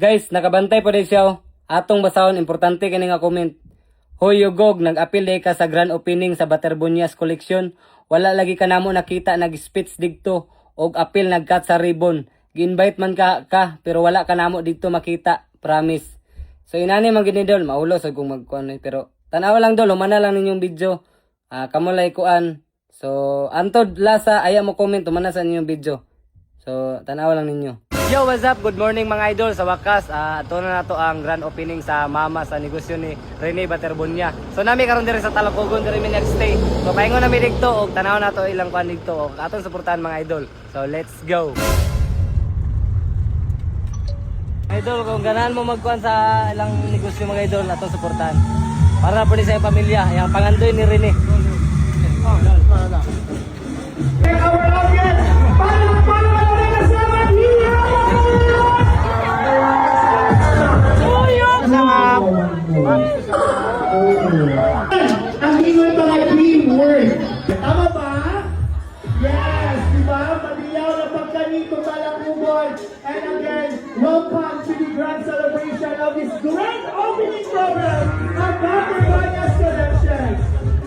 Guys, nakabantay pa rin siya. Oh. Atong basahon, importante kini nga comment. Hoy Yugog, nag-appeal day ka sa grand opening sa Baterbunias Collection. Wala lagi ka namo nakita nag-speech digto og appeal nag-cut sa ribbon. Gi-invite man ka pero wala ka namo dito makita, promise. So inani man gini dol, maulo sa kung magkuan pero tanawa lang dol, humana lang ninyong video. Kamo lay kuan. So antod lasa aya mo comment humana sa ninyong video. So tanawa lang ninyo. Yo, what's up? Good morning mga idol. Sa wakas, ato na nato ang grand opening sa mama sa negosyo ni Rene Baterbunia. So nami karon diri sa Talacogon diri mi stay. So paingon nami dito og tanaw nato ilang kuan dito og aton suportahan mga idol. So let's go. Idol, kung ganahan mo magkuan sa ilang negosyo mga idol, aton suportahan. Para po sa pamilya, yang pangandoy ni Rene. Our audience, ang ingon pa nga teamwork. Tama ba? Yes, di ba? Madiyaw na pagkanito Talacogon. And again, welcome to the grand celebration of this grand opening program of Baterbunias Collection.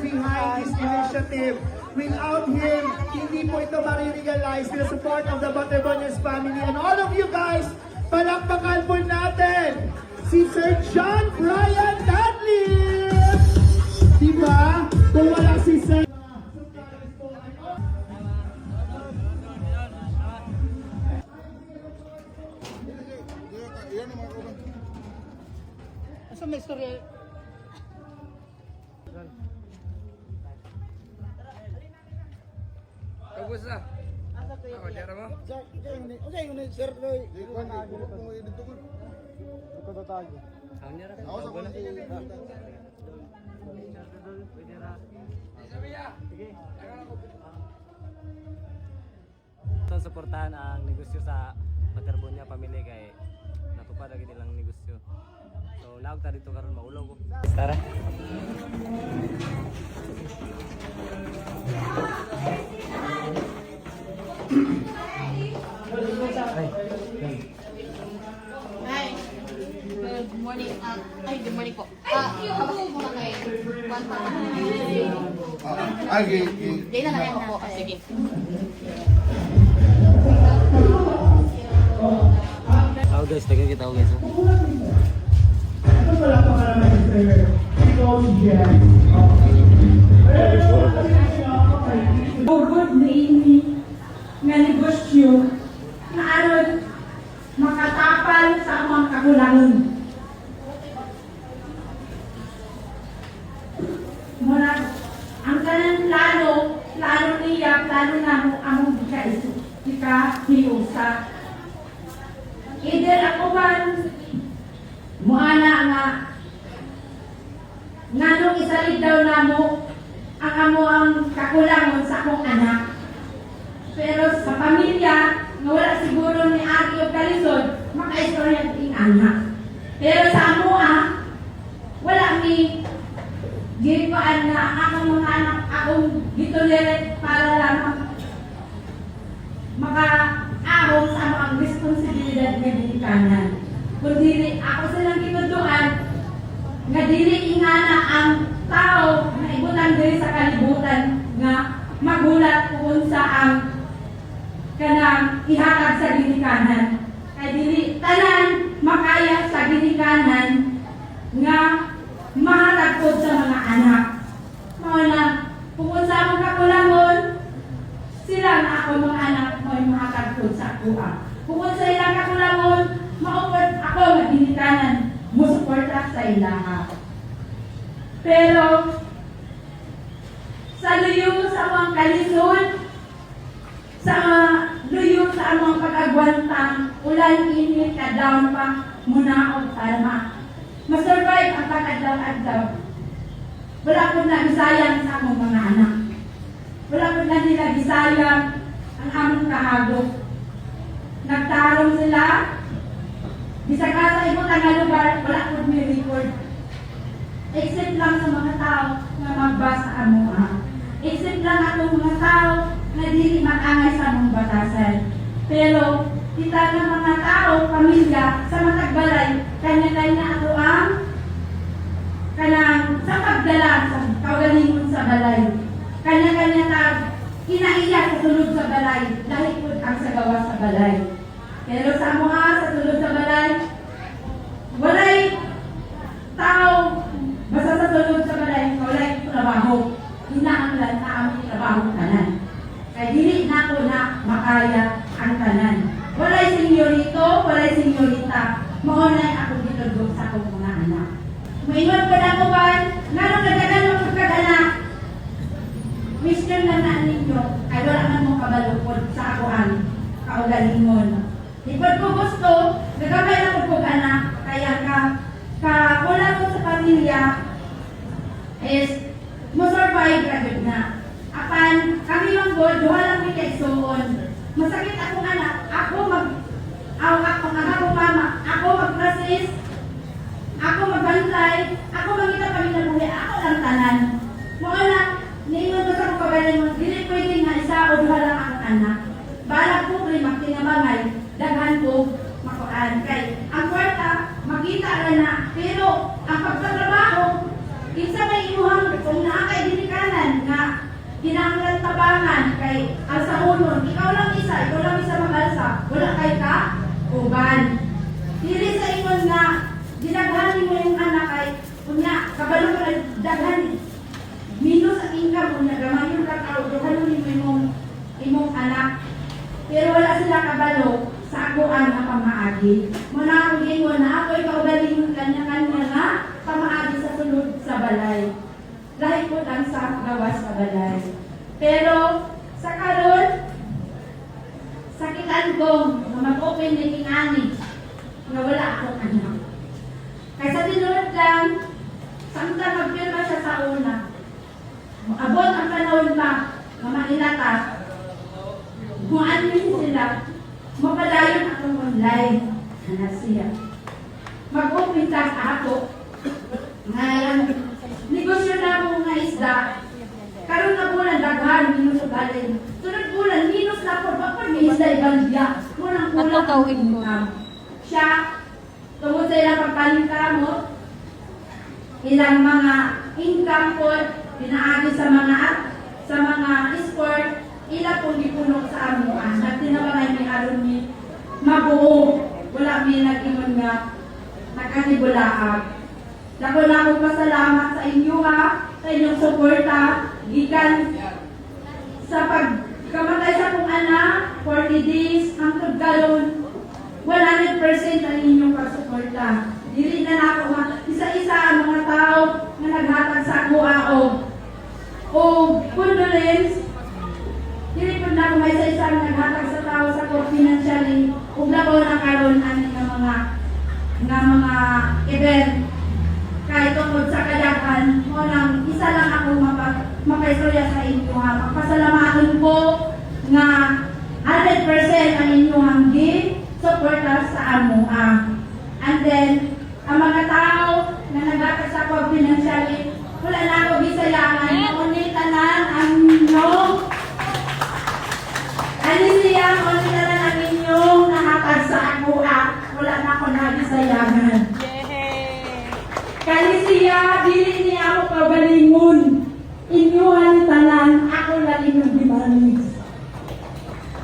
Behind this initiative, without him, hindi po ito marirealize with the support of the Baterbunias family. And all of you guys, palakpakan po natin si Sir John Brian Dudley! Diba? Kung wala si Sir... Asa may istorya? Tapos na. Ako, dira mo? Sir, Ito suportahan ang negosyo sa Baterbunia Family kay natupad lagi nilang negosyo. So laog ta dito karon maulog ko. Tara. Hi. Good morning. Good morning po. Kamusta po kay Juan pa? Hindi na lang po. Sige. Tao guys, tagal kita guys. Ito pala pa ka naman Sir. Ikaw Jen. Bugod na ini nga negosyo na aron makatapal sa amang kakulangan. Muna, ang kanang plano niya, plano na mo among ika-hiusa. Either ako man, muana nga, nganong isalig daw na mo ang amo ang kakulangan sa akong anak. Pero sa pamilya, nga wala siguro ni Ate o Kalisod, makaistorya ng anak. Pero sa amo wala mi ginipaan na akong mga anak akong gitulirit para lamang maka-ahong sa amo ang responsibilidad ng ginikanan. Kung dili ako silang ginuduan, nga dili ingana ang tao na ibutan diri sa kalibutan nga magulat kung sa ang kanang ihatag sa ginikanan. Kay dili tanan makaya sa ginikanan nga mahatag pod sa mga anak. Mao na kung sa among kakulangon, sila na ako mga anak mo mahatag pod sa kuha. Kung sa ilang kakulangon, maupod ako nga ginikanan mo suporta sa ilang. Pero sa luyo sa among kalisod, sa luyo sa among pag-agwantang, ulan init kadawon pa muna og tarma. Ma-survive ang pag-adlaw-adlaw. Wala ko na gisayang sa among mga anak. Wala ko na nila gisayang ang among kahagok. Nagtarong sila, bisag sa ibang lugar, wala ko may record. Except lang sa mga tao na magbasa amo Except lang atong mga tao na dili mag-angay sa among batasan. Pero kita ng mga tao, pamilya, sa matagbalay, kanya-kanya ako ang kanang sa pagdala sa kaugalingon sa balay. Kanya-kanya tag kinaiya sa sulod sa balay, dahil po ang sagawa sa balay. Pero sa mga sa sulod sa balay, walay tao, basta sa sulod sa balay, walay trabaho. Hinaanglan na ang trabaho tanan. Kaya dili na ko na makaya ang tanan. Walay senyorito, walay senyorita, maunay ako dito sa akong mga anak. Maingon ko na ko ba, nga nagdagan mo kag-anak, Mr. na na ninyo, ay wala man mong kabalukod sa ako ang kaugalingon. Ipod ko gusto, nagabay na ko anak, kaya wala ko sa pamilya is mo-survive agad na. Apan, kami lang God, duha lang may kaigsuon. Masakit akong anak, ako mama, ako mag-process, ako magbantay, ako mangita kami na buhay, ako lang tanan. Muna, niingon ko sa kong kagaling mo, dili pwede nga isa o duha lang ang anak. Balak ko, magtinabangay, daghan ko, makuan. Kay, ang kwarta, makita na, pero ang pagtatrabaho, kinsa may imuhang kung naakay dinikanan nga kinahanglan tabangan kay ang sa unon, ikaw lang isa mabalsa, wala kay ka, uban. Dili sa ingon nga, dinaghanin mo yung anak kay, kunya, kabalo ko na daghan, minus ang income mo na gamayon ka tao, daghanin mo imong anak. Pero wala sila kabalo sa ako ang pamaagi. Muna ako gingon na ako'y kaugaling kanya-kanya nga pamaagi sa sulod sa balay. Dahil po lang sa gawas sa balay. Pero sa karon, sakitan ko na mag-open na kinani na wala akong anak. Kaya sa tinulad lang, samtang magpirma siya sa una, abot ang panahon pa, mamanilata, kung ano sila, mapadayon akong online na siya. Mag-open ka ako, ngayon, negosyo na ako nga isda, karon na bulan, daghan, minus o balin. Sunod bulan, minus na po, bakit may isda ibangya? Kulang-kulang ang income. Siya, tungkol sa ilang pagpaling mo, ilang mga income po, pinaagi sa mga sport, ila pong gipuno sa amuan. At tinawagay may aron ni mabuo. Wala may nag-ingon nga nakanibulaag. Dako na akong pasalamat sa inyo sa inyong suporta. Gikan sa pagkamatay sa akong anak, 40 days, hangtod karon, 100% ang inyong pagsuporta. Dili na ako isa-isa ang mga tao na naghatag sa ako o condolence. Dili po na ako may isa-isa ang naghatag sa tao sa ko financially. Kung labaw na karon ani nga mga event kahit tungkol sa kadagan mo nang isa lang ako makaistorya sa inyo ha. Magpasalamatan po nga 100% ang inyong suporta sa amo and then ang mga tao na naghatag sa ako financially wala na ako gisayangan ngunit tanan ang inyong siya ngunit tanan ang inyong nahatag sa ako wala na ako nagisayangan. Kani siya, dili niya ako kabalingon. Inyuhan tanan, ako lang inyong gimanig.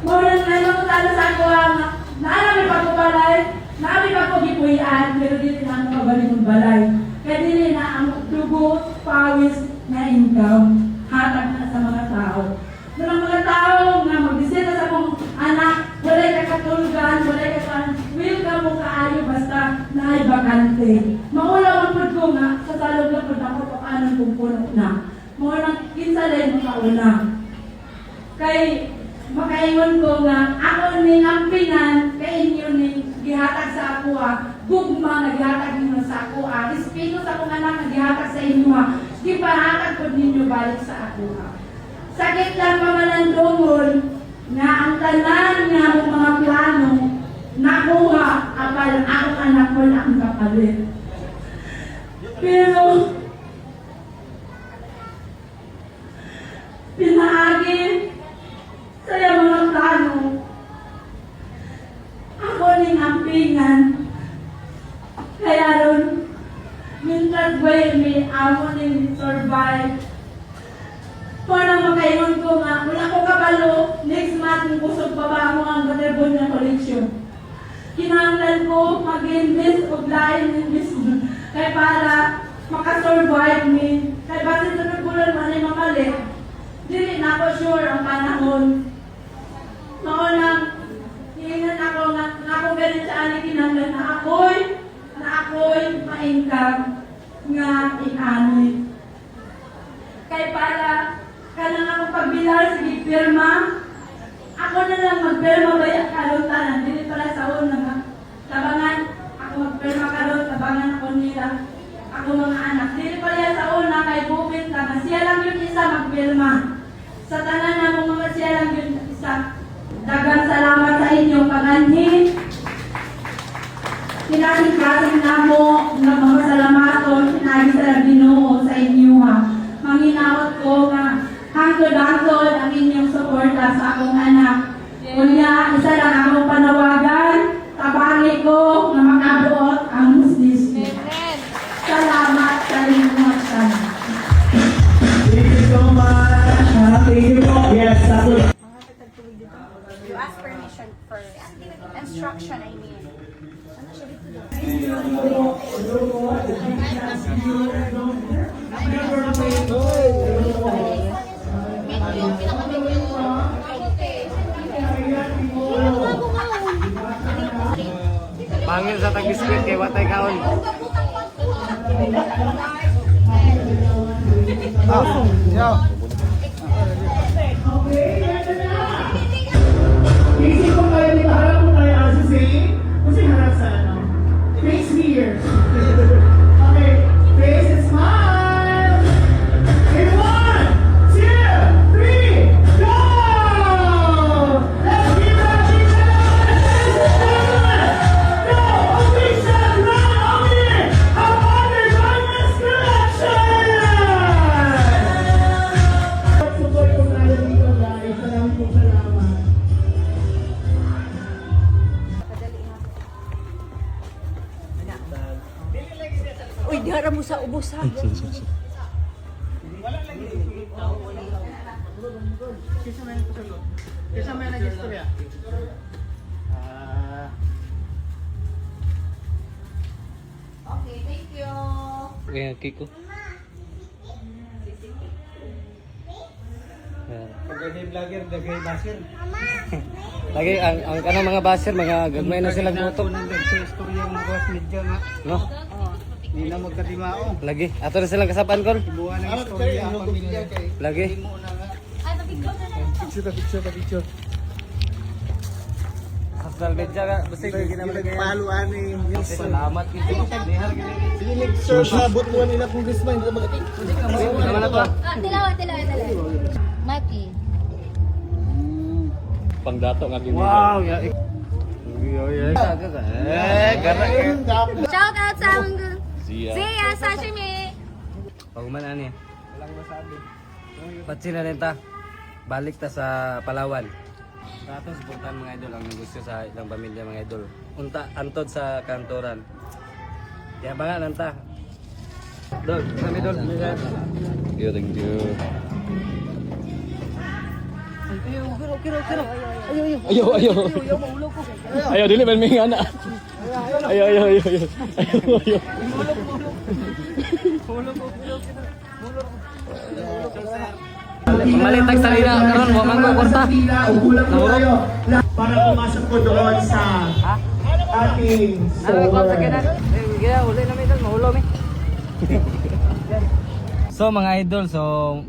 Maulang na ko tala sa ako naami pa ko balay, naami pa ko gipuyan, pero dili na ako kabalingon balay. Kaya dili na ang dugo, pawis, na income, hatag na sa mga tao. Pero mga tao nga magbisita sa akong anak, walay kakatulgan, walay welcome mo kaayo basta naay bakante. Maulaw ang pud ko nga sa salog na pud ako kung anong kung puno na. Maulang kinsalay mo kauna. Kay makaingon ko nga ako ning ampinan kay inyo ning gihatag sa ako gugma nga gihatag ninyo sa ako respeto sa akong anak nga gihatag sa inyo gipahatag pud ninyo balik sa ako sakit lang pamalandungol nga ang tanan nga among mga plano nakuha apal ang anak ko ang kapalit. Pero pinaagi sa mga plano kampingan. Kaya ron, mintas ba may amo ni survive. Para makaingon ko nga, wala ko kabalo, next month kusog pa ba mo ang Baterbonia collection. Kinahanglan ko mag-invest og lain investment kay para makasurvive me. Kay basin sa nagbulan man ay mamalit, dili na ako sure ang panahon. Maunang, hihingan ako nga ako ganit sa ani kinahanglan na ako'y ma-income nga ikanoy. Kay para kanang akong pagbilar sige pirma, ako na lang magpirma ba yung kaluntanan, dili para sa una tabangan, ako magpirma karon, tabangan ako nila, ako mga anak, dili pala sa una kay bukit na, nga siya lang yung isa magpirma. Sa tanan na mo mga siya lang yung isa. Dagang salamat sa inyo, panganhin. Kinahingkasin na mo nga mga salamaton, kinahing sa Ginoo sa inyo ha. Manginaot ko nga hangtod-hangtod ang inyong suporta sa akong anak. Kunya, isa lang akong panawagan, tabangi ko na makabuot ang muslis. Salamat sa inyong sana. Thank you so much. Thank you po. Yes, ako. You ask permission for instruction, I mean. Pangil sa tag-biskwit kay watay kaon. Isip ko kayo, di ba harap mo tayo as a saying? Kasi harap sa ano? Face here. Okay, face and smile. In 1, 2, 3, go! Let's give our teacher go! A big shot round of it! Our Wonder Garments Collection! Support ko tayo dito guys. Salamat po, salamat. Uy, dihara mo sa ubos ha. Kesa may nag-istorya. Okay, thank you. Kaya kiko. Pagkagay vlogger, dagay basir. Lagi ang kanang mga baser mga gagmay na silang Ako buto. nang nag-istorya ng boss media nga. No? Hindi na magkatimao. Lagi ato na silang kasapan kon. Buwan ng istorya ang pamilya kay. Lagi. Mo na nga. Ay, mabiglaw na lang. Picture. Social media ka busig ginamit kay. Paluan ni Salamat kito. Dihar gini. Sige, nag-serve sa butuan nila congressman. Naman na to. Tilawa. Maki. Pangdato nga gini. Wow, ya. Gara. Shout out sa mga Siya. Zia Sashimi. Paguman ani. Walang masabi. Patsi na rin ta. Balik ta sa Palawan. Sa atong suportahan mga idol ang negosyo sa ilang pamilya mga idol. Unta antod sa kantoran. Kaya banga lang ta. Dol, kami dol. Thank you. Ayo dili man may ana. Ayo. Malitag sa lina karon mo man ko kwarta. Ugulang po kayo para pumasok po doon sa ating store. Uli na idol, mahulo mi. So mga idol, so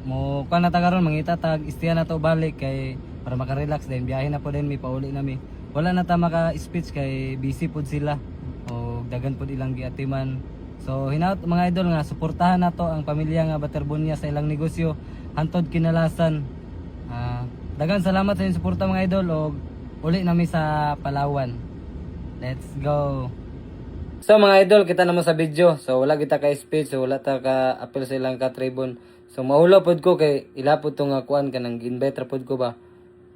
mo kuan na ta karon mangita tag istiya na to balik kay para maka-relax din biyahe na po din mi pauli na mi. Wala na ta maka-speech kay busy pud sila o dagan pud ilang giatiman. So hinaut mga idol nga suportahan nato ang pamilya nga Baterbonia sa ilang negosyo hantod kinalasan. Dagan salamat sa inyong suporta mga idol og uli nami sa Palawan. Let's go. So mga idol, kita naman sa video. So wala kita ka speech, so wala ta ka appeal sa ilang ka tribune. So mahulo pod ko kay ilapod to nga kuan kanang invite pod ko ba.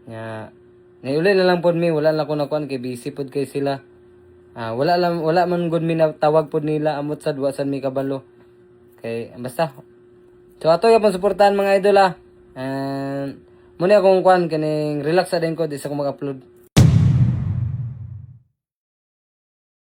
Nga niuli na lang pod mi, wala na ko na kuan kay busy pod kay sila. Wala man gud mi na tawag pod nila amot sad wa sad mi kabalo. Kay basta. So ato yapon suportahan mga idol And muna akong kuan kaning relax sa din ko di sa ko mag-upload.